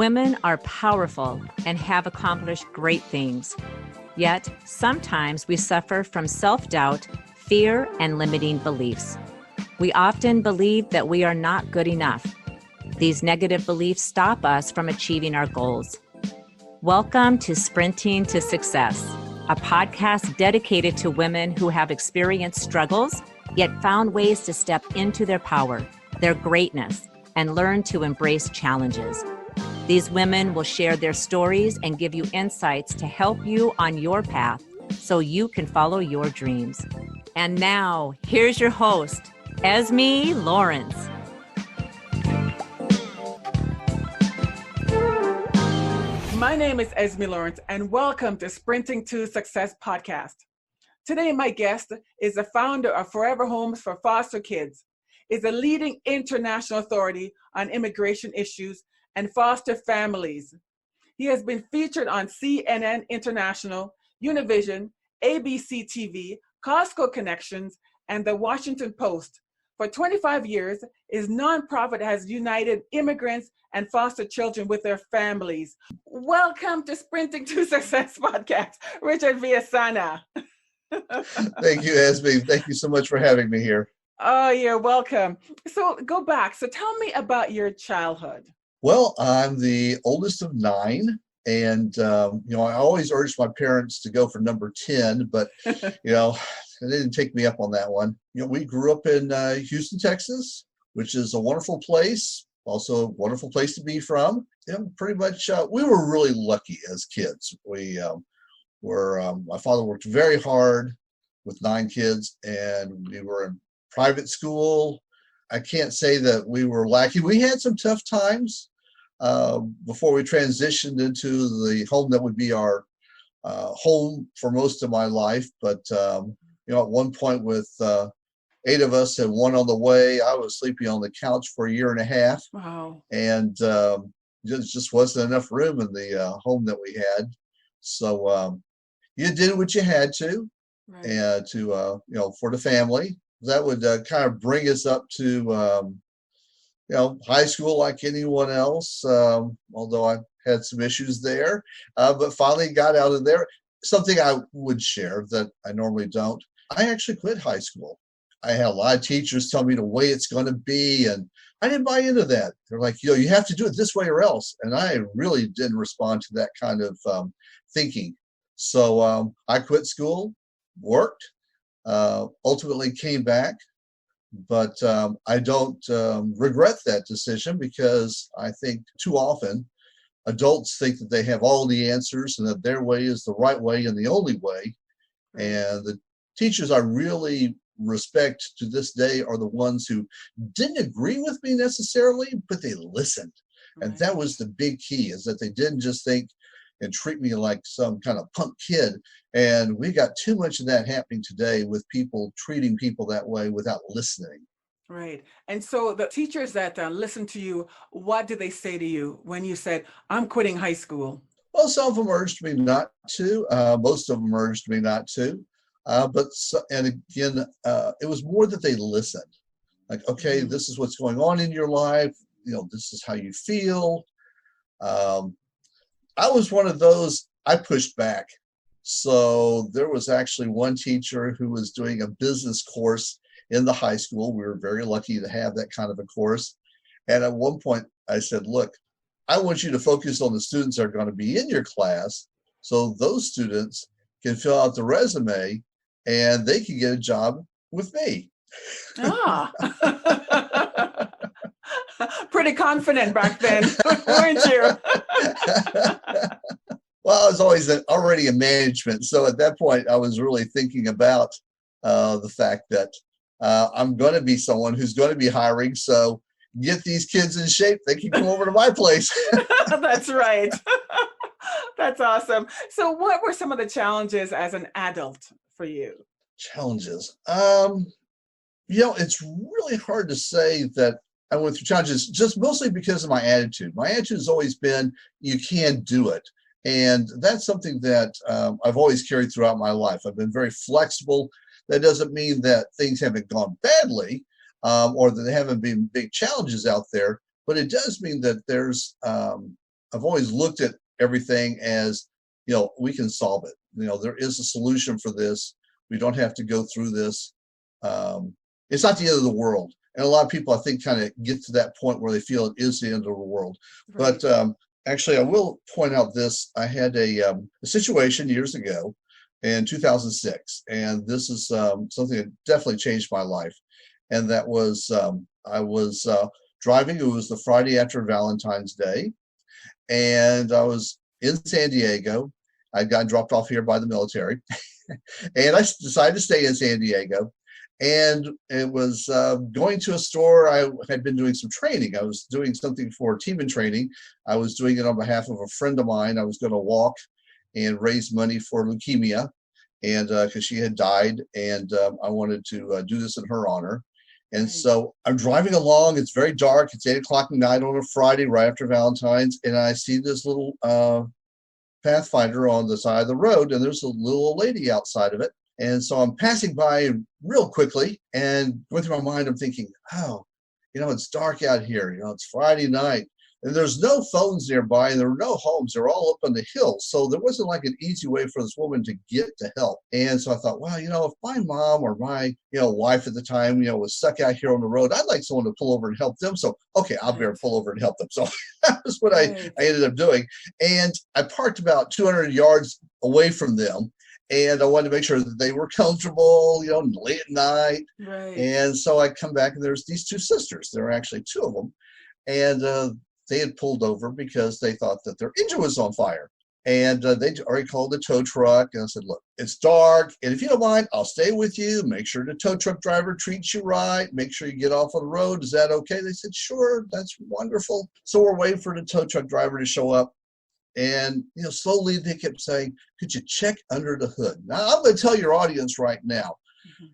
Women are powerful and have accomplished great things. Yet, sometimes we suffer from self-doubt, fear, and limiting beliefs. We often believe that we are not good enough. These negative beliefs stop us from achieving our goals. Welcome to Sprinting to Success, a podcast dedicated to women who have experienced struggles, yet found ways to step into their power, their greatness, and learn to embrace challenges. These women will share their stories and give you insights to help you on your path so you can follow your dreams. And now, here's your host, Esme Lawrence. My name is Esme Lawrence, and welcome to Sprinting to Success podcast. Today, my guest is the founder of Forever Homes for Foster Kids, is a leading international authority on immigration issues and foster families. He has been featured on CNN International, Univision, ABC TV, Costco Connections, and The Washington Post. For 25 years, his nonprofit has united immigrants and foster children with their families. Welcome to Sprinting to Success podcast, Richard Villasana. Thank you, Esme. Thank you so much for having me here. Oh, you're welcome. So go back. So tell me about your childhood. Well, I'm the oldest of 9, and I always urged my parents to go for number 10, but they didn't take me up on that one. We grew up in Houston, Texas, which is a wonderful place, also a wonderful place to be from. Pretty much, we were really lucky as kids. My father worked very hard with 9 kids, and we were in private school. I can't say that we were lacking. We had some tough times before we transitioned into the home that would be our home for most of my life. But, at one point with 8 of us and 1 on the way, I was sleeping on the couch for a year and a half. Wow. And just wasn't enough room in the home that we had. So you did what you had to, Right. and for the family. That would kind of bring us up to high school like anyone else, although I had some issues there, but finally got out of there. Something I would share that I normally don't. I actually quit high school. I had a lot of teachers tell me the way it's going to be, and I didn't buy into that. They're like, you have to do it this way or else. And I really didn't respond to that kind of thinking. So I quit school, worked, ultimately came back. But I don't regret that decision, because I think too often adults think that they have all the answers and that their way is the right way and the only way. And the teachers I really respect to this day are the ones who didn't agree with me necessarily, but they listened. Right. And that was the big key, is that they didn't just think and treat me like some kind of punk kid. And we got too much of that happening today, with people treating people that way without listening. Right. And so the teachers that listened to you, what did they say to you when you said, I'm quitting high school? Well, some of them urged me not to. Most of them urged me not to. And again, it was more that they listened. Like, okay, This is what's going on in your life. This is how you feel. I was one of those, I pushed back. So there was actually one teacher who was doing a business course in the high school. We were very lucky to have that kind of a course. And at one point I said, look, I want you to focus on the students that are going to be in your class, so those students can fill out the resume and they can get a job with me. Ah. Pretty confident back then, weren't you? Well, I was always already in management. So at that point, I was really thinking about the fact that I'm going to be someone who's going to be hiring. So get these kids in shape, they can come over to my place. That's right. That's awesome. So what were some of the challenges as an adult for you? Challenges. It's really hard to say that I went through challenges, just mostly because of my attitude. My attitude has always been, you can do it. And that's something that I've always carried throughout my life. I've been very flexible. That doesn't mean that things haven't gone badly or that there haven't been big challenges out there, but it does mean that there's a I've always looked at everything as, we can solve it. There is a solution for this. We don't have to go through this. It's not the end of the world. And a lot of people, I think, kind of get to that point where they feel it is the end of the world. Right. But actually, I will point out this. I had a situation years ago in 2006, and this is something that definitely changed my life. And that was, I was driving. It was the Friday after Valentine's Day, and I was in San Diego. I got dropped off here by the military, and I decided to stay in San Diego. And it was going to a store. I had been doing some training. I was doing something for team training. I was doing it on behalf of a friend of mine. I was going to walk and raise money for leukemia, and because she had died, and I wanted to do this in her honor. And so I'm driving along. It's very dark. It's 8 o'clock at night on a Friday, right after Valentine's, and I see this little Pathfinder on the side of the road, and there's a little old lady outside of it. And so I'm passing by real quickly, and going through my mind, I'm thinking, oh, it's dark out here. It's Friday night, and there's no phones nearby, and there are no homes. They're all up on the hill. So there wasn't like an easy way for this woman to get to help. And so I thought, well, if my mom or my, wife at the time, was stuck out here on the road, I'd like someone to pull over and help them. So, okay, I'll better pull over and help them. So that was what I ended up doing. And I parked about 200 yards away from them. And I wanted to make sure that they were comfortable, late at night. Right. And so I come back, and there's these two sisters. There are actually two of them. And they had pulled over because they thought that their engine was on fire. And they already called the tow truck. And I said, look, it's dark. And if you don't mind, I'll stay with you. Make sure the tow truck driver treats you right. Make sure you get off on the road. Is that okay? They said, sure, that's wonderful. So we're waiting for the tow truck driver to show up. And, slowly they kept saying, could you check under the hood? Now, I'm going to tell your audience right now,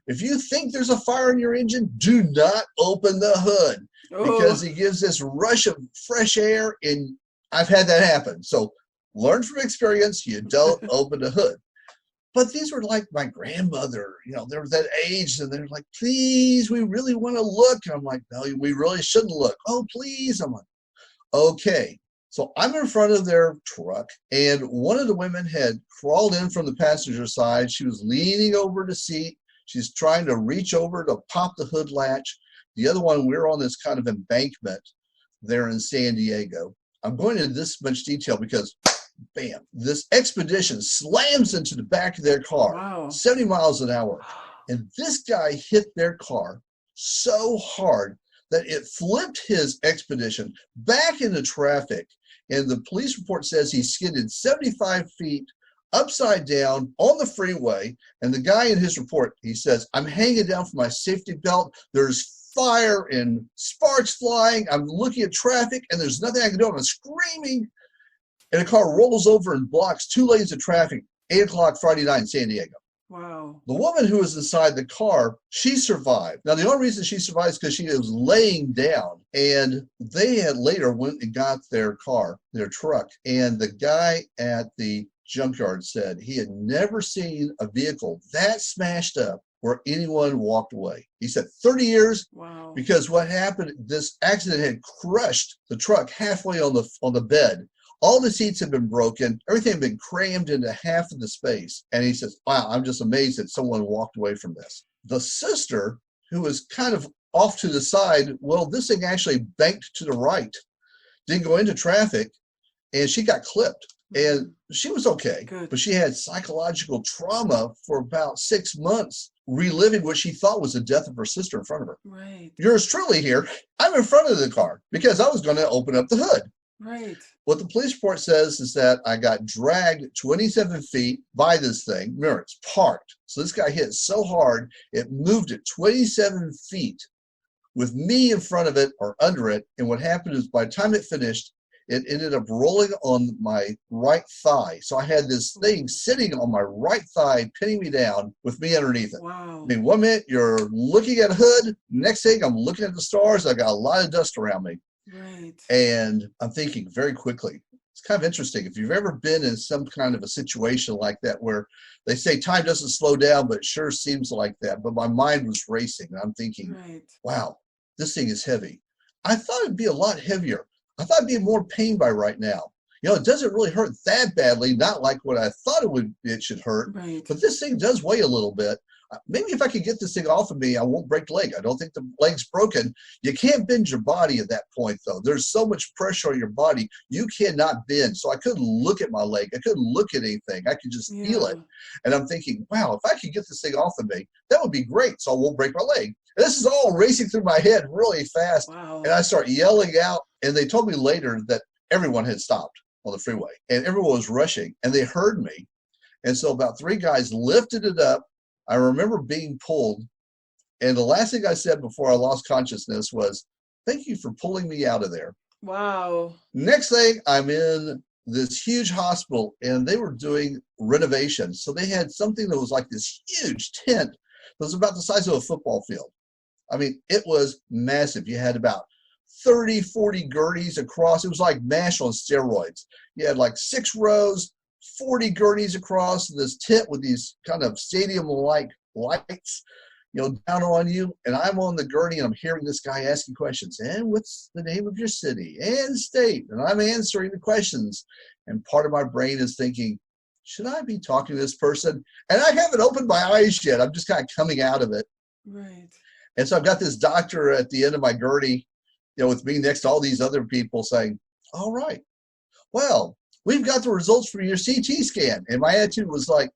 if you think there's a fire in your engine, do not open the hood because it gives this rush of fresh air. And I've had that happen. So learn from experience. You don't open the hood. But these were like my grandmother, they were that age, and they're like, please, we really want to look. And I'm like, no, we really shouldn't look. Oh, please. I'm like, okay. So I'm in front of their truck, and one of the women had crawled in from the passenger side. She was leaning over the seat. She's trying to reach over to pop the hood latch. The other one, we're on this kind of embankment there in San Diego. I'm going into this much detail because, bam, this Expedition slams into the back of their car, 70 miles an hour. And this guy hit their car so hard that it flipped his Expedition back into traffic. And the police report says he skidded 75 feet upside down on the freeway. And the guy in his report, he says, I'm hanging down from my safety belt. There's fire and sparks flying. I'm looking at traffic, and there's nothing I can do. I'm screaming. And a car rolls over and blocks 2 lanes of traffic, 8 o'clock Friday night in San Diego. Wow. The woman who was inside the car, she survived. Now, the only reason she survived is because she was laying down. And they had later went and got their car, their truck. And the guy at the junkyard said he had never seen a vehicle that smashed up where anyone walked away. He said 30 years. Wow. Because what happened, this accident had crushed the truck halfway on the bed. All the seats had been broken. Everything had been crammed into half of the space. And he says, wow, I'm just amazed that someone walked away from this. The sister, who was kind of off to the side, well, this thing actually banked to the right, didn't go into traffic, and she got clipped. And she was okay. Good. But she had psychological trauma for about 6 months, reliving what she thought was the death of her sister in front of her. Right. Yours truly here, I'm in front of the car because I was going to open up the hood. Right. What the police report says is that I got dragged 27 feet by this thing. Remember, it's parked. So this guy hit so hard, it moved it 27 feet with me in front of it or under it. And what happened is by the time it finished, it ended up rolling on my right thigh. So I had this thing sitting on my right thigh, pinning me down with me underneath it. Wow. I mean, 1 minute you're looking at a hood. Next thing I'm looking at the stars. I got a lot of dust around me. Right. And I'm thinking very quickly, it's kind of interesting. If you've ever been in some kind of a situation like that where they say time doesn't slow down, but it sure seems like that. But my mind was racing. And I'm thinking, wow, this thing is heavy. I thought it'd be a lot heavier. I thought I'd be in more pain by right now. it doesn't really hurt that badly, not like what I thought it should hurt, Right. but this thing does weigh a little bit. Maybe if I could get this thing off of me, I won't break the leg. I don't think the leg's broken. You can't bend your body at that point, though. There's so much pressure on your body, you cannot bend. So I couldn't look at my leg. I couldn't look at anything. I could just feel it. And I'm thinking, wow, if I could get this thing off of me, that would be great. So I won't break my leg. And this is all racing through my head really fast. Wow. And I start yelling out. And they told me later that everyone had stopped on the freeway. And everyone was rushing. And they heard me. And so about 3 guys lifted it up. I remember being pulled, and the last thing I said before I lost consciousness was, "Thank you for pulling me out of there." Wow. Next thing, I'm in this huge hospital, and they were doing renovations. So they had something that was like this huge tent that was about the size of a football field. I mean, it was massive. You had about 30, 40 gurneys across. It was like MASH on steroids. You had like 6 rows, 40 gurneys across this tent with these kind of stadium-like lights, down on you. And I'm on the gurney and I'm hearing this guy asking questions. And what's the name of your city and state? And I'm answering the questions. And part of my brain is thinking, should I be talking to this person? And I haven't opened my eyes yet. I'm just kind of coming out of it. Right. And so I've got this doctor at the end of my gurney, with me next to all these other people saying, all right, well, we've got the results from your CT scan. And my attitude was like,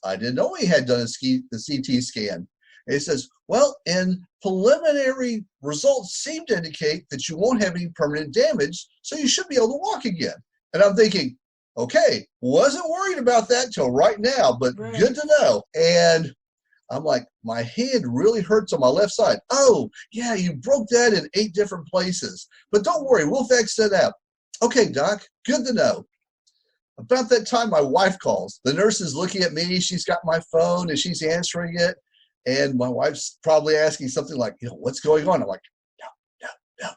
I didn't know he had done the CT scan. And he says, well, and preliminary results seem to indicate that you won't have any permanent damage, so you should be able to walk again. And I'm thinking, okay, wasn't worried about that till right now, but good to know. And I'm like, my hand really hurts on my left side. Oh, yeah, you broke that in 8 different places. But don't worry, we'll fix that up. Okay, doc, good to know. About that time, my wife calls. The nurse is looking at me. She's got my phone, and she's answering it. And my wife's probably asking something like, what's going on? I'm like, no.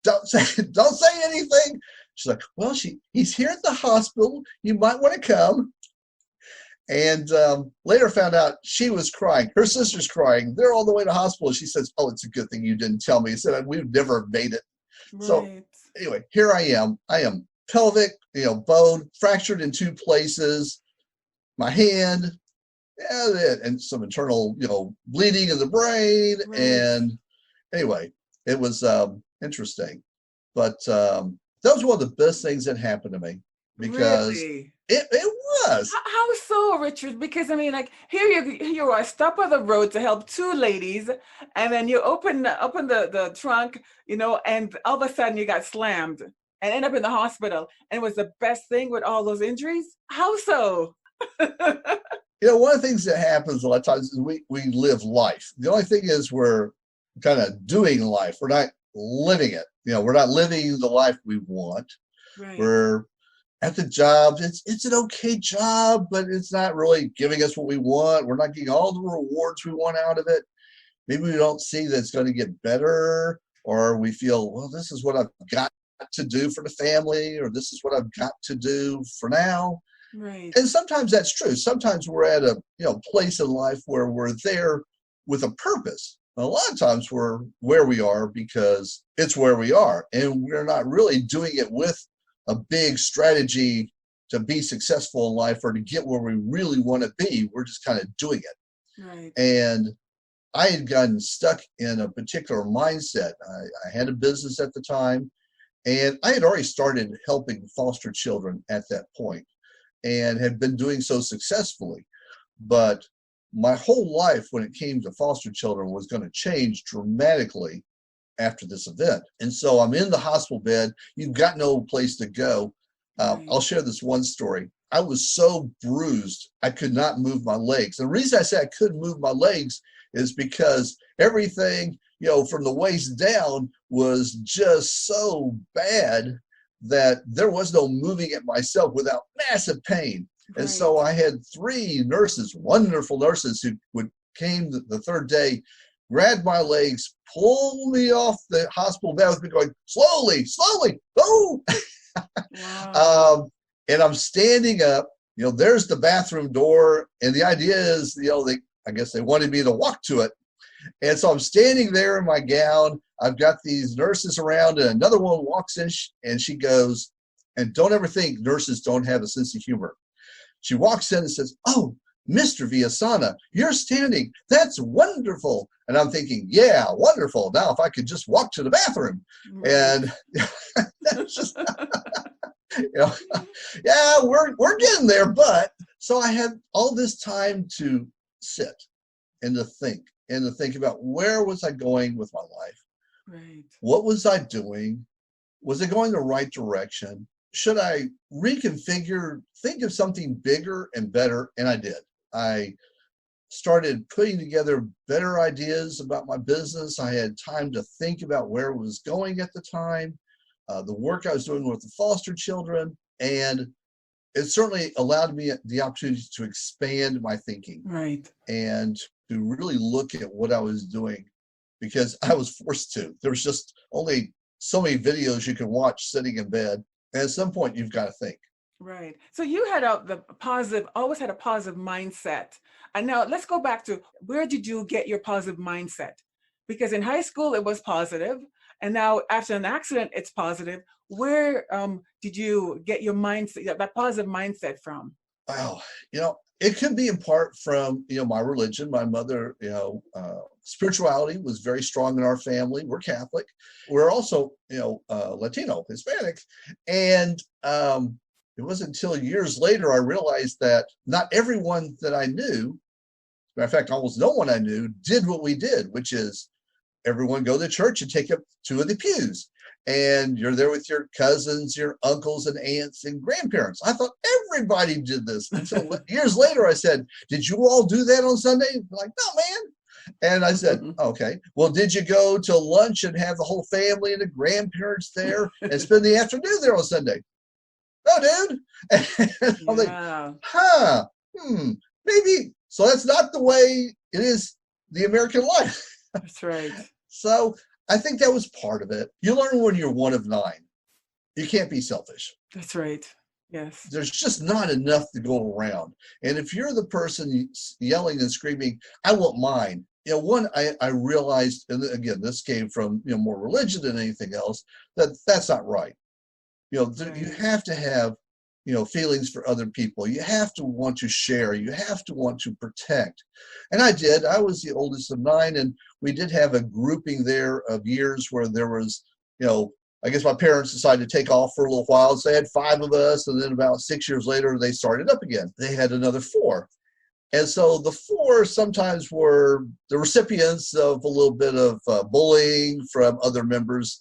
Don't say anything. She's like, well, he's here at the hospital. You might want to come. And later found out she was crying. Her sister's crying. They're all the way to the hospital. She says, oh, it's a good thing you didn't tell me. She said, we'd never have made it. Right. So anyway, here I am. I am pelvic, bone fractured in 2 places. My hand, and some internal, bleeding in the brain. Right. And anyway, it was interesting. But that was one of the best things that happened to me because it was. How so, Richard? Because I mean, like here you are, stop on the road to help 2 ladies, and then you open the trunk, and all of a sudden you got slammed and end up in the hospital. And it was the best thing with all those injuries. How so? One of the things that happens a lot of times is we live life. The only thing is we're kind of doing life. We're not living it. We're not living the life we want. Right. We're at the job. It's an okay job, but it's not really giving us what we want. We're not getting all the rewards we want out of it. Maybe we don't see that it's going to get better, or we feel, well, this is what I've got to do for the family, or this is what I've got to do for now. Right. And sometimes that's true. Sometimes we're at a place in life where we're there with a purpose. And a lot of times we're where we are because it's where we are, and we're not really doing it with a big strategy to be successful in life or to get where we really want to be. We're just kind of doing it. Right. And I had gotten stuck in a particular mindset. I had a business at the time, and I had already started helping foster children at that point and had been doing so successfully. But my whole life when it came to foster children was going to change dramatically after this event. And so I'm in the hospital bed. You've got no place to go. I'll share this one story. I was so bruised, I could not move my legs. The reason I say I couldn't move my legs is because everything, from the waist down was just so bad that there was no moving it myself without massive pain. Right. And so I had 3 nurses, wonderful nurses, who came the 3rd day, grabbed my legs, pulled me off the hospital bed with me going, slowly, oh! Wow. And I'm standing up, there's the bathroom door. And the idea is, I guess they wanted me to walk to it. And so I'm standing there in my gown. I've got these nurses around, and another one walks in and she goes, And don't ever think nurses don't have a sense of humor. She walks in and says, "Oh, Mr. Villasana, you're standing. That's wonderful." And I'm thinking, yeah, wonderful. Now, if I could just walk to the bathroom. Right. And that's just, you know, yeah, we're getting there. But so I had all this time to sit and to think about where was I going with my life? Right. What was I doing? Was it going the right direction? Should I reconfigure, think of something bigger and better? And I did. I started putting together better ideas about my business. I had time to think about where it was going at the time, the work I was doing with the foster children, and it certainly allowed me the opportunity to expand my thinking. Right. And to really look at what I was doing, because I was forced to. There was just only so many videos you can watch sitting in bed. And at some point, you've got to think. Right. So you had always had a positive mindset. And now let's go back to, where did you get your positive mindset? Because in high school, it was positive, and now after an accident, it's positive. Where did you get your mindset, that positive mindset from? Wow. It could be in part from, my religion. My mother, spirituality was very strong in our family. We're Catholic. We're also, Latino, Hispanic. And it wasn't until years later I realized that not everyone that I knew, as a matter of fact, almost no one I knew, did what we did, which is everyone go to church and take up 2 of the pews. And you're there with your cousins, your uncles and aunts and grandparents. I thought everybody did this. Until years later, I said, "Did you all do that on Sunday?" They're like, "No, man." And I said, "Okay, well, did you go to lunch and have the whole family and the grandparents there and spend the afternoon there on Sunday?" "No, dude." And I'm like, maybe. So that's not the way it is the American life. That's right. So I think that was part of it. You learn when you're one of 9. You can't be selfish. That's right. Yes. There's just not enough to go around. And if you're the person yelling and screaming, "I want mine," I realized, and again, this came from, more religion than anything else, that's not right. You have to have, feelings for other people. You have to want to share. You have to want to protect. And I did. I was the oldest of 9, and we did have a grouping there of years where there was, I guess my parents decided to take off for a little while. So they had 5 of us, and then about 6 years later, they started up again. They had another 4. And so the 4 sometimes were the recipients of a little bit of bullying from other members,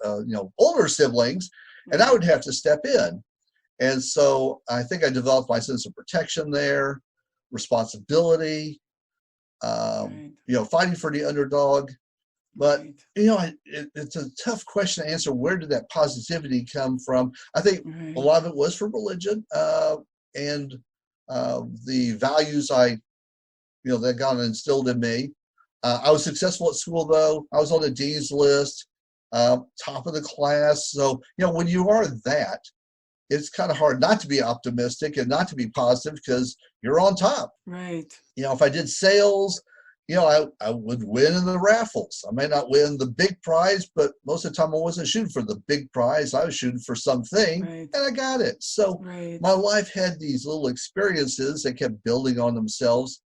older siblings, and I would have to step in. And so I think I developed my sense of protection there, responsibility, fighting for the underdog. But, it's a tough question to answer. Where did that positivity come from? I think a lot of it was from religion and the values that God instilled in me. I was successful at school, though. I was on the dean's list, top of the class. So, when you are that, it's kind of hard not to be optimistic and not to be positive because you're on top. Right. If I did sales, I would win in the raffles. I may not win the big prize, but most of the time I wasn't shooting for the big prize. I was shooting for something, and I got it. So my life had these little experiences that kept building on themselves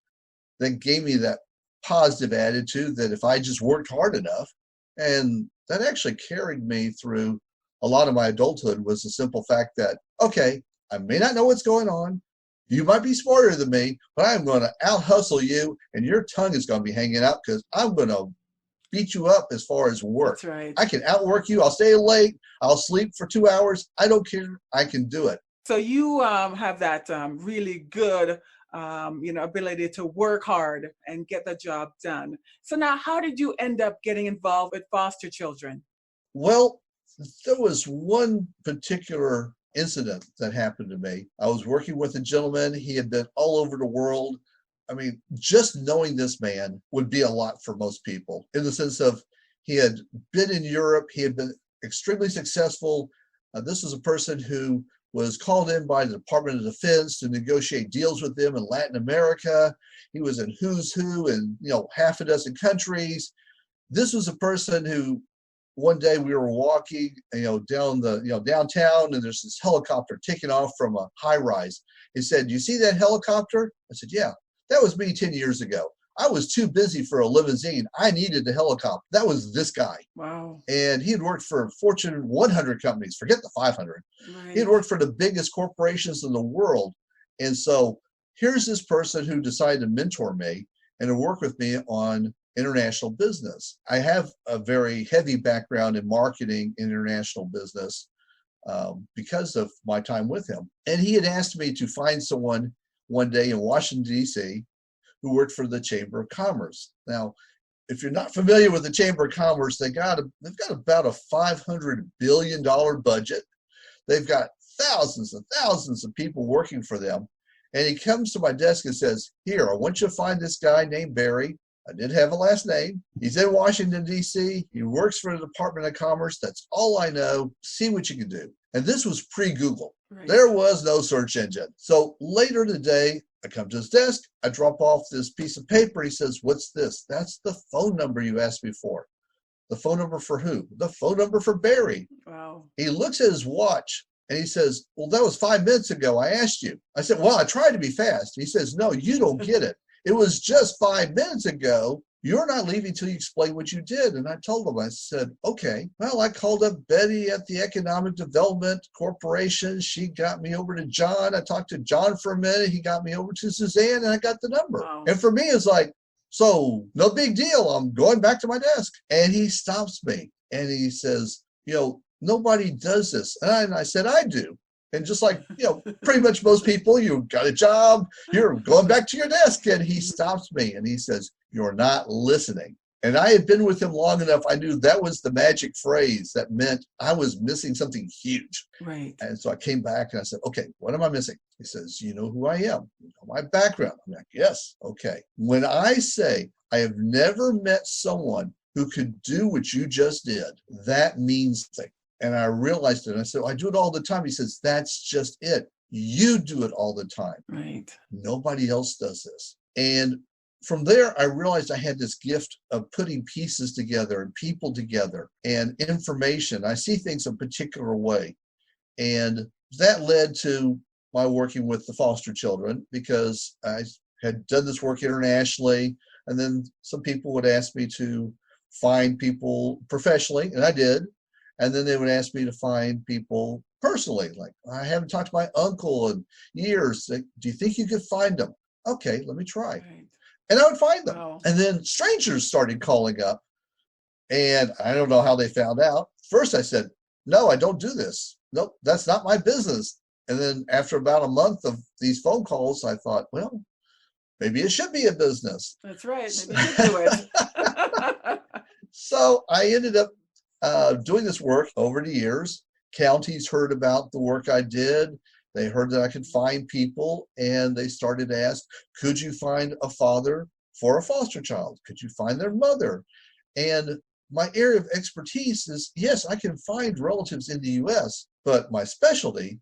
that gave me that positive attitude that if I just worked hard enough, and that actually carried me through a lot of my adulthood, was the simple fact that, okay, I may not know what's going on. You might be smarter than me, but I'm going to out-hustle you, and your tongue is going to be hanging out because I'm going to beat you up as far as work. That's right. I can outwork you. I'll stay late. I'll sleep for 2 hours. I don't care. I can do it. So you have that really good ability to work hard and get the job done. So now, how did you end up getting involved with foster children? Well, there was one particular incident that happened to me. I was working with a gentleman. He had been all over the world. I mean, just knowing this man would be a lot for most people, in the sense of he had been in Europe. He had been extremely successful. This was a person who was called in by the Department of Defense to negotiate deals with them in Latin America. He was in who's who in half a dozen countries. This was a person who one day we were walking, down downtown, and there's this helicopter taking off from a high rise. He said, "You see that helicopter?" I said, "Yeah, that was me 10 years ago. I was too busy for a limousine. I needed a helicopter." That was this guy. Wow. And he had worked for Fortune 100 companies, forget the 500. Right. He had worked for the biggest corporations in the world. And so here's this person who decided to mentor me and to work with me on international business. I have a very heavy background in marketing in international business because of my time with him. And he had asked me to find someone one day in Washington, D.C., who worked for the Chamber of Commerce. Now, if you're not familiar with the Chamber of Commerce, they've got about a $500 billion budget. They've got thousands and thousands of people working for them. And he comes to my desk and says, "Here, I want you to find this guy named Barry. I did have a last name. He's in Washington, D.C. He works for the Department of Commerce. That's all I know. See what you can do." And this was pre-Google. Right. There was no search engine. So later today, I come to his desk. I drop off this piece of paper. He says, "What's this?" "That's the phone number you asked me for." "The phone number for who?" "The phone number for Barry." Wow. He looks at his watch and he says, "Well, that was 5 minutes ago. I asked you." I said, "Well, I tried to be fast." He says, "No, you don't get it. It was just 5 minutes ago. You're not leaving till you explain what you did." And I told him, I said, "Okay, well, I called up Betty at the Economic Development Corporation. She got me over to John. I talked to John for a minute. He got me over to Suzanne, and I got the number." Wow. And for me, it's like, so no big deal. I'm going back to my desk. And he stops me and he says, "Nobody does this." And I said, "I do." And just like, pretty much most people, you got a job, you're going back to your desk. And he stops me and he says, "You're not listening." And I had been with him long enough. I knew that was the magic phrase that meant I was missing something huge. Right. And so I came back and I said, "Okay, what am I missing?" He says, "You know who I am. You know my background." I'm like, "Yes." "Okay. When I say I have never met someone who could do what you just did, that means something." And I realized it. And I said, "I do it all the time." He says, "That's just it. You do it all the time. Right. Nobody else does this." And from there, I realized I had this gift of putting pieces together and people together and information. I see things a particular way. And that led to my working with the foster children, because I had done this work internationally. And then some people would ask me to find people professionally, and I did. And then they would ask me to find people personally. Like, "I haven't talked to my uncle in years. Do you think you could find them?" "Okay, let me try." Right. And I would find them. Wow. And then strangers started calling up. And I don't know how they found out. First I said, "No, I don't do this. Nope, that's not my business." And then after about a month of these phone calls, I thought, well, maybe it should be a business. That's right. Maybe you should do it. So I ended up doing this work over the years. Counties heard about the work I did. They heard that I could find people, and they started to ask, "Could you find a father for a foster child? Could you find their mother?" And my area of expertise is, yes, I can find relatives in the U.S., but my specialty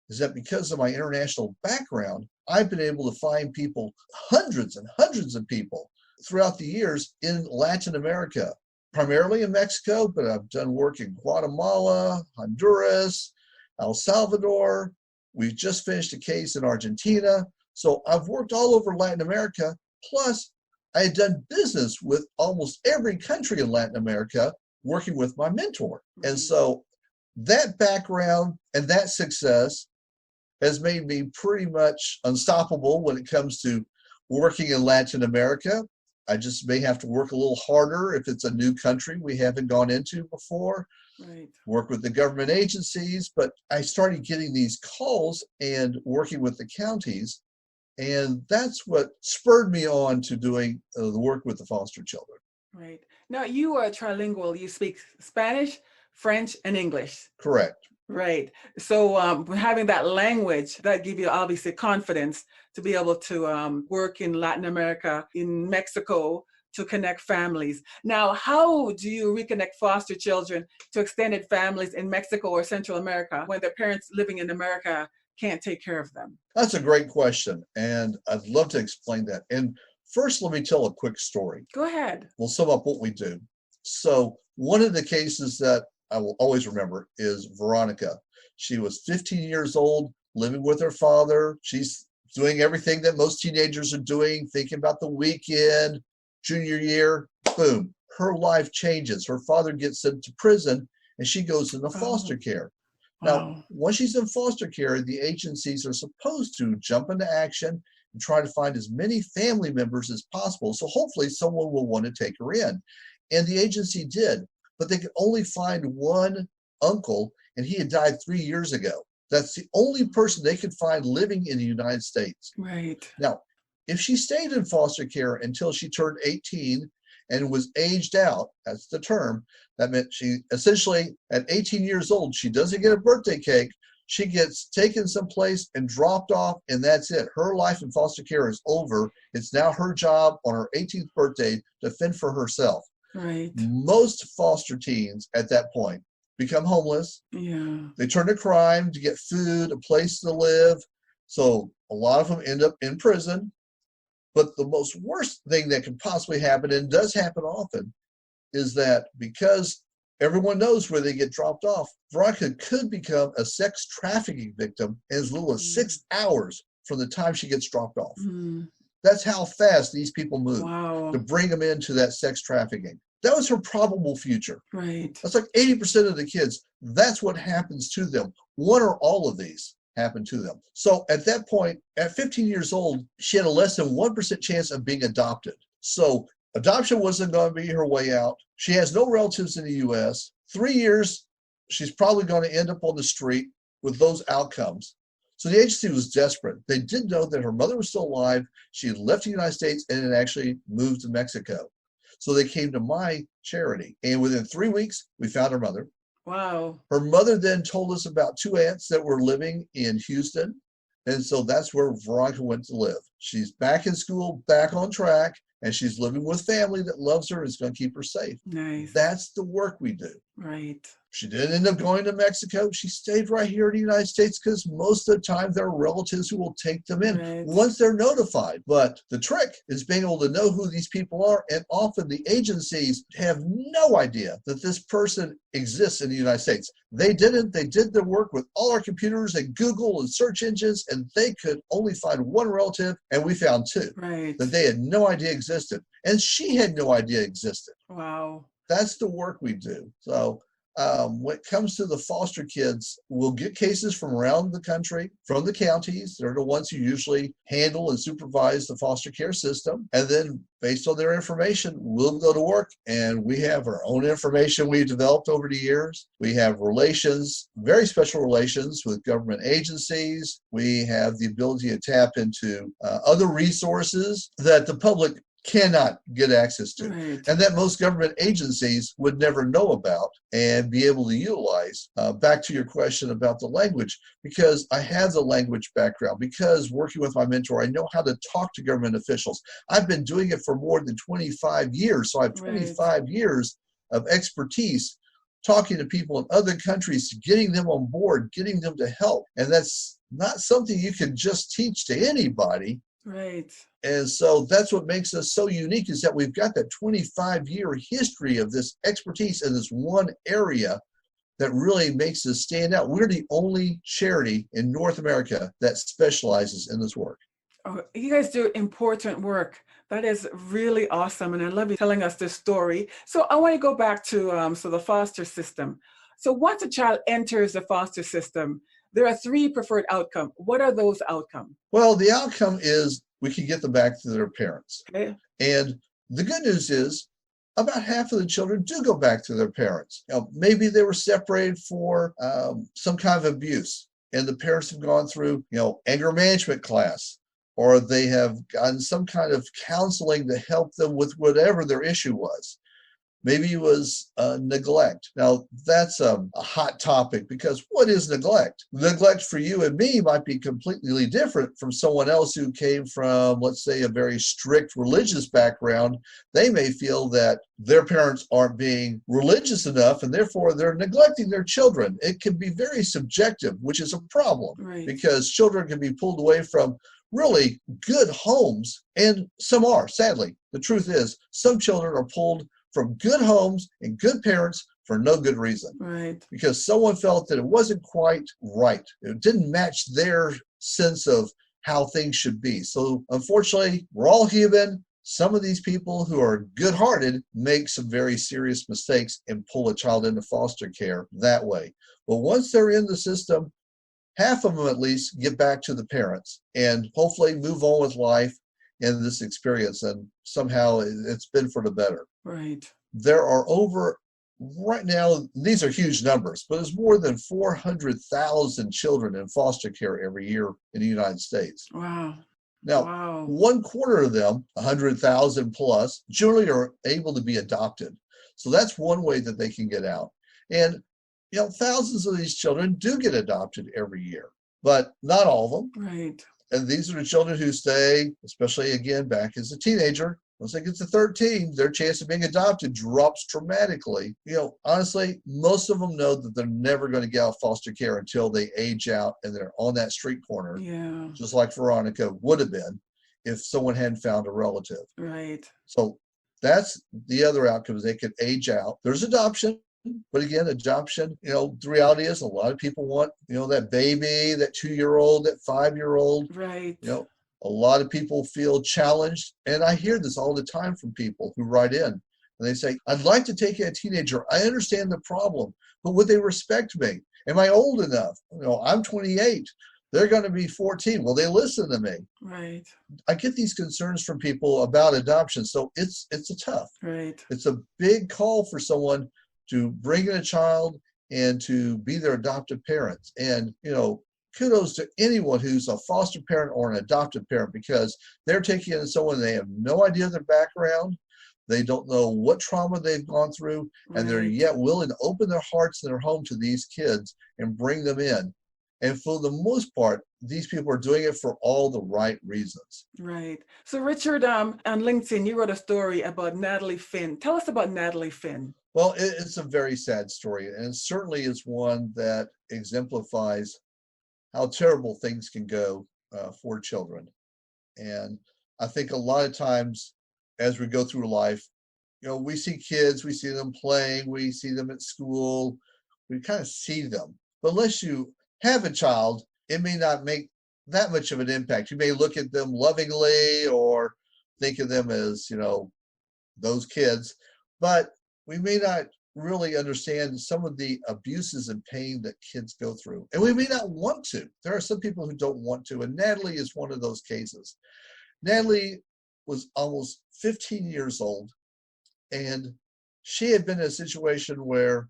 is that because of my international background, I've been able to find people, hundreds and hundreds of people throughout the years in Latin America, primarily in Mexico, but I've done work in Guatemala, Honduras, El Salvador. We've just finished a case in Argentina. So I've worked all over Latin America. Plus, I had done business with almost every country in Latin America, working with my mentor. And so that background and that success has made me pretty much unstoppable when it comes to working in Latin America. I just may have to work a little harder if it's a new country we haven't gone into before. Right. Work with the government agencies, but I started getting these calls and working with the counties, and that's what spurred me on to doing the work with the foster children. Right. Now, you are trilingual. You speak Spanish, French, and English. Correct. Right. So having that language, that gives you obviously confidence to be able to work in Latin America, in Mexico, to connect families. Now, how do you reconnect foster children to extended families in Mexico or Central America when their parents living in America can't take care of them? That's a great question, and I'd love to explain that. And first, let me tell a quick story. Go ahead. We'll sum up what we do. So one of the cases that I will always remember is Veronica. She was 15 years old, living with her father. She's doing everything that most teenagers are doing, thinking about the weekend, junior year, boom, her life changes. Her father gets sent to prison and she goes into foster care. Now, Wow. once she's in foster care, the agencies are supposed to jump into action and try to find as many family members as possible. So hopefully someone will want to take her in. And the agency did, but they could only find one uncle, and he had died 3 years ago. That's the only person they could find living in the United States. Right. Now, if she stayed in foster care until she turned 18 and was aged out, that's the term, that meant she essentially, at 18 years old, she doesn't get a birthday cake. She gets taken someplace and dropped off, and that's it. Her life in foster care is over. It's now her job on her 18th birthday to fend for herself. Right. Most foster teens at that point become homeless. Yeah. They turn to crime to get food, a place to live. So a lot of them end up in prison. But the most worst thing that can possibly happen, and does happen often, is that because everyone knows where they get dropped off, Veronica could become a sex trafficking victim in as little as 6 hours from the time she gets dropped off. That's how fast these people move to bring them into that sex trafficking. That was her probable future. Right. That's like 80% of the kids. That's what happens to them. One or all of these happen to them. So at that point, at 15 years old, she had a less than 1% chance of being adopted. So adoption wasn't going to be her way out. She has no relatives in the U.S. 3 years, she's probably going to end up on the street with those outcomes. So the agency was desperate. They did know that her mother was still alive. She had left the United States and had actually moved to Mexico. So they came to my charity. And within 3 weeks, we found her mother. Wow. Her mother then told us about 2 aunts that were living in Houston. And so that's where Veronica went to live. She's back in school, back on track, and she's living with family that loves her and is going to keep her safe. Nice. That's the work we do. Right. She didn't end up going to Mexico. She stayed right here in the United States because most of the time there are relatives who will take them in once they're notified. But the trick is being able to know who these people are. And often the agencies have no idea that this person exists in the United States. They didn't. They did their work with all our computers and Google and search engines, and they could only find one relative, and we found 2 that they had no idea existed. And she had no idea existed. Wow. That's the work we do. So when it comes to the foster kids, we'll get cases from around the country, from the counties. They're the ones who usually handle and supervise the foster care system. And then based on their information, we'll go to work, and we have our own information we've developed over the years. We have relations, very special relations with government agencies. We have the ability to tap into other resources that the public cannot get access to, and that most government agencies would never know about and be able to utilize. Back to your question about the language, because I have the language background, because working with my mentor, I know how to talk to government officials. I've been doing it for more than 25 years, so I have 25 years of expertise talking to people in other countries, getting them on board, getting them to help. And that's not something you can just teach to anybody. Right. And so that's what makes us so unique, is that we've got that 25-year history of this expertise in this one area that really makes us stand out. We're the only charity in North America that specializes in this work. Oh, you guys do important work. That is really awesome. And I love you telling us this story. So I want to go back to the foster system. So once a child enters the foster system, there are 3 preferred outcomes. What are those outcomes? Well, the outcome is we can get them back to their parents. Okay. And the good news is about half of the children do go back to their parents. Maybe they were separated for some kind of abuse, and the parents have gone through, anger management class, or they have gotten some kind of counseling to help them with whatever their issue was. Maybe it was neglect. Now, that's a hot topic, because what is neglect? Neglect for you and me might be completely different from someone else who came from, let's say, a very strict religious background. They may feel that their parents aren't being religious enough, and therefore they're neglecting their children. It can be very subjective, which is a problem, because children can be pulled away from really good homes, and some are, sadly. The truth is, some children are pulled from good homes and good parents for no good reason. Right. Because someone felt that it wasn't quite right. It didn't match their sense of how things should be. So unfortunately, we're all human. Some of these people who are good-hearted make some very serious mistakes and pull a child into foster care that way. But once they're in the system, half of them at least get back to the parents and hopefully move on with life in this experience. And somehow it's been for the better. Right. There are right now, these are huge numbers, but there's more than 400,000 children in foster care every year in the United States. Wow. Now, Wow. 1/4 of them, 100,000 plus, generally are able to be adopted. So that's one way that they can get out. And, thousands of these children do get adopted every year, but not all of them. Right. And these are the children who stay, especially again, back as a teenager. Once they get to 13, their chance of being adopted drops dramatically. Honestly, most of them know that they're never going to get out of foster care until they age out and they're on that street corner. Yeah. Just like Veronica would have been if someone hadn't found a relative. Right. So that's the other outcome, is they could age out. There's adoption. But again, adoption, the reality is a lot of people want, that baby, that 2-year-old, that 5-year-old. Right. A lot of people feel challenged. And I hear this all the time from people who write in. And they say, I'd like to take a teenager. I understand the problem, but would they respect me? Am I old enough? I'm 28. They're going to be 14. Will they listen to me? Right. I get these concerns from people about adoption. So it's a tough. Right. It's a big call for someone to bring in a child and to be their adoptive parents. And, kudos to anyone who's a foster parent or an adoptive parent, because they're taking in someone they have no idea their background. They don't know what trauma they've gone through, and they're yet willing to open their hearts and their home to these kids and bring them in. And for the most part, these people are doing it for all the right reasons. Right. So Richard, on LinkedIn, you wrote a story about Natalie Finn. Tell us about Natalie Finn. Well, it's a very sad story, and it certainly is one that exemplifies how terrible things can go for children. And I think a lot of times as we go through life, we see kids, we see them playing, we see them at school, we kind of see them. But unless you have a child, it may not make that much of an impact. You may look at them lovingly or think of them as, those kids, but we may not really understand some of the abuses and pain that kids go through. And we may not want to. There are some people who don't want to, and Natalie is one of those cases. Natalie was almost 15 years old, and she had been in a situation where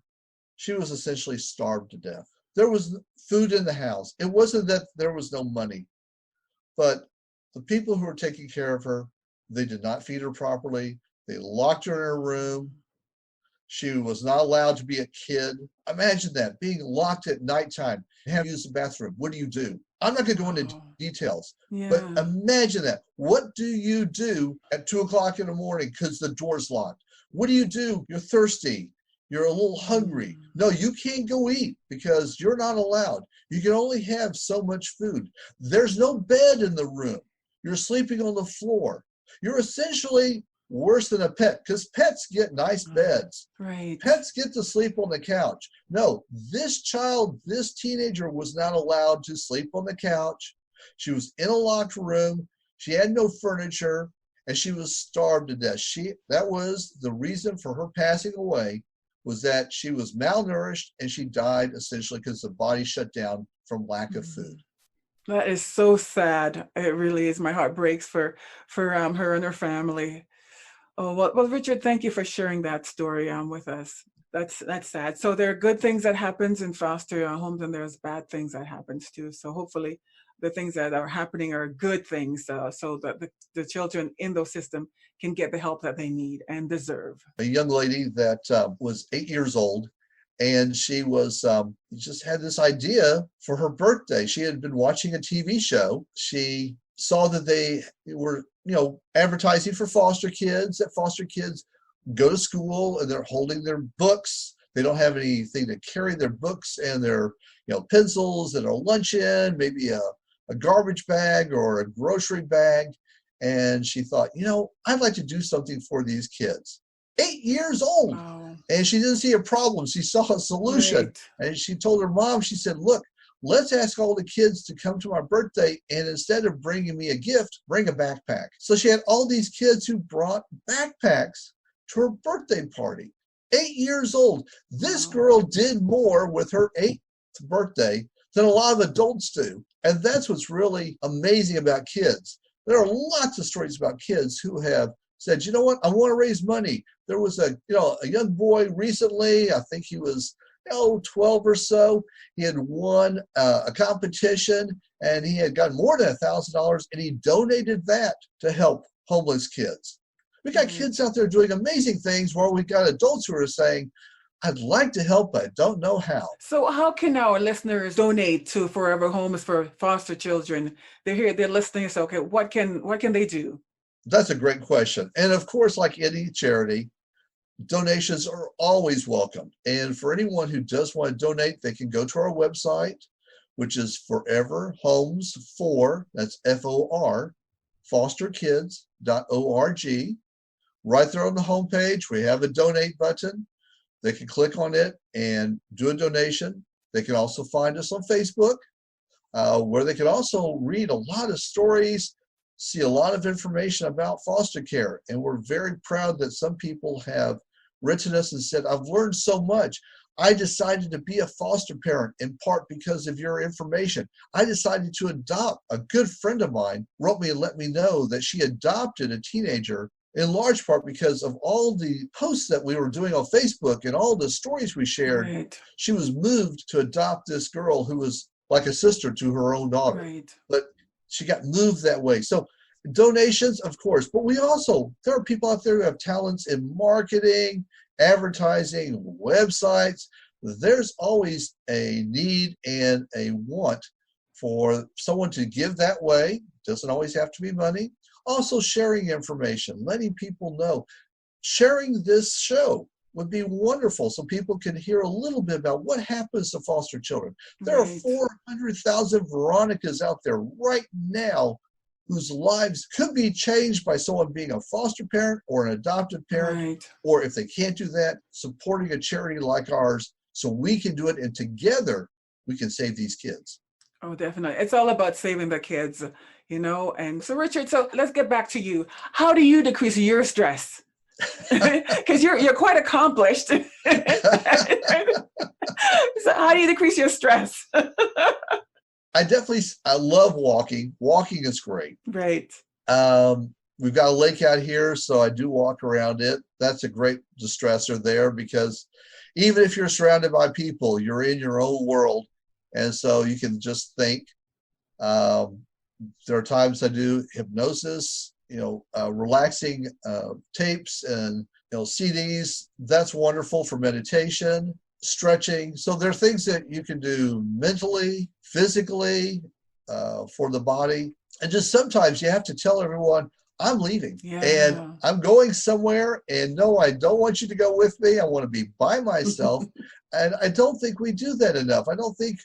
she was essentially starved to death. There was food in the house. It wasn't that there was no money, but the people who were taking care of her, they did not feed her properly. They locked her in her room. She was not allowed to be a kid. Imagine that, being locked at nighttime, having to use the bathroom. What do you do? I'm not going to go into details, but imagine that. What do you do at 2:00 in the morning because the door's locked? What do you do? You're thirsty. You're a little hungry. No, you can't go eat because you're not allowed. You can only have so much food. There's no bed in the room. You're sleeping on the floor. You're essentially worse than a pet, because pets get nice beds. Right. Pets get to sleep on the couch. No, this child, this teenager was not allowed to sleep on the couch. She was in a locked room. She had no furniture, and she was starved to death. That was the reason for her passing away, was that she was malnourished and she died essentially because the body shut down from lack of food. That is so sad. It really is. My heart breaks for her and her family. Oh, well, Richard, thank you for sharing that story with us. That's sad. So there are good things that happens in foster homes, and there's bad things that happens too. So hopefully the things that are happening are good things, so that the children in those systems can get the help that they need and deserve. A young lady that was 8 years old, and she was just had this idea for her birthday. She had been watching a TV show. She saw that they were advertising for foster kids, that foster kids go to school and they're holding their books. They don't have anything to carry their books and their pencils and a luncheon, maybe a garbage bag or a grocery bag. And she thought, I'd like to do something for these kids. 8 years old. Wow. And she didn't see a problem. She saw a solution. Right. And she told her mom, she said, look, let's ask all the kids to come to my birthday. And instead of bringing me a gift, bring a backpack. So she had all these kids who brought backpacks to her birthday party. 8 years old. This girl did more with her 8th birthday than a lot of adults do. And that's what's really amazing about kids. There are lots of stories about kids who have said, you know what, I want to raise money. There was a young boy recently, I think he was 12 or so. He had won a competition and he had gotten more than $1,000 and he donated that to help homeless kids. We got kids out there doing amazing things while we got adults who are saying, I'd like to help, but I don't know how. So how can our listeners donate to Forever Homes for Foster Children? They're here, they're listening. So, okay, what can they do? That's a great question. And of course, like any charity, donations are always welcome. And for anyone who does want to donate, they can go to our website, which is Forever Homes for, that's FOR, fosterkids.org. Right there on the homepage, we have a donate button. They can click on it and do a donation. They can also find us on Facebook, where they can also read a lot of stories, see a lot of information about foster care. And we're very proud that some people have written us and said, I've learned so much. I decided to be a foster parent in part because of your information. I decided to adopt. A good friend of mine wrote me and let me know that she adopted a teenager in large part because of all the posts that we were doing on Facebook and all the stories we shared. Right. She was moved to adopt this girl who was like a sister to her own daughter. Right. But she got moved that way. So donations, of course, but there are people out there who have talents in marketing, advertising, websites. There's always a need and a want for someone to give that way. Doesn't always have to be money. Also sharing information, letting people know. Sharing this show would be wonderful so people can hear a little bit about what happens to foster children. There are 400,000 Veronicas out there right now whose lives could be changed by someone being a foster parent or an adoptive parent, or if they can't do that, supporting a charity like ours so we can do it and together we can save these kids. Oh, definitely. It's all about saving the kids, And so, Richard, so let's get back to you. How do you decrease your stress? Because you're quite accomplished. So how do you decrease your stress? I love walking. Walking is great. Right. We've got a lake out here, so I do walk around it. That's a great distressor there because even if you're surrounded by people, you're in your own world. And so you can just think. There are times I do hypnosis, relaxing tapes and CDs. That's wonderful for meditation, stretching. So there are things that you can do mentally, physically, for the body. And just sometimes you have to tell everyone, I'm leaving and I'm going somewhere. And no, I don't want you to go with me. I want to be by myself. And I don't think we do that enough. I don't think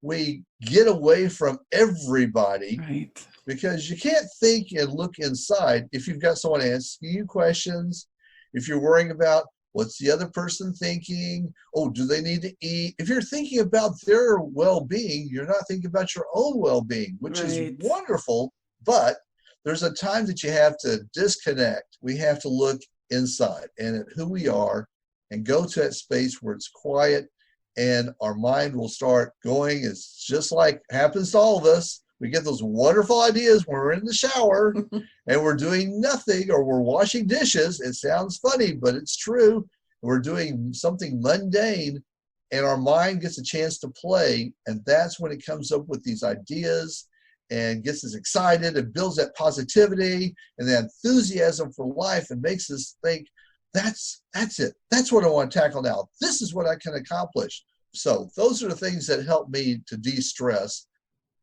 we get away from everybody, right? Because you can't think and look inside if you've got someone asking you questions, if you're worrying about what's the other person thinking, do they need to eat? If you're thinking about their well-being, you're not thinking about your own well-being, which is wonderful, but there's a time that you have to disconnect. We have to look inside and at who we are and go to that space where it's quiet and our mind will start going. It's just like happens to all of us. We get those wonderful ideas when we're in the shower and we're doing nothing or we're washing dishes. It sounds funny, but it's true. We're doing something mundane and our mind gets a chance to play. And that's when it comes up with these ideas and gets us excited and builds that positivity and that enthusiasm for life and makes us think, that's it. That's what I want to tackle now. This is what I can accomplish. So those are the things that help me to de-stress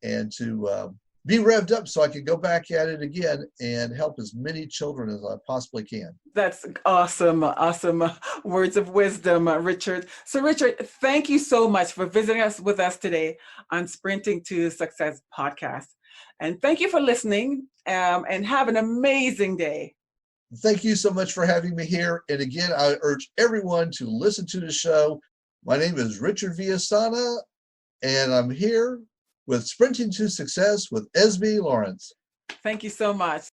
and to be revved up so I can go back at it again and help as many children as I possibly can. That's awesome. Awesome words of wisdom, Richard. So Richard, thank you so much for visiting us with us today on Sprinting to Success podcast. And thank you for listening and have an amazing day. Thank you so much for having me here. And again, I urge everyone to listen to the show. My name is Richard Villasana, and I'm here with Sprinting to Success with Esme Lawrence. Thank you so much.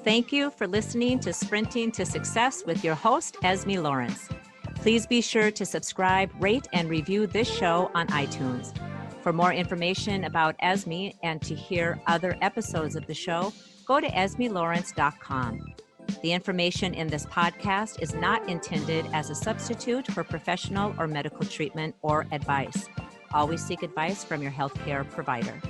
Thank you for listening to Sprinting to Success with your host, Esme Lawrence. Please be sure to subscribe, rate, and review this show on iTunes. For more information about Esme and to hear other episodes of the show, go to esmelawrence.com. The information in this podcast is not intended as a substitute for professional or medical treatment or advice. Always seek advice from your healthcare provider.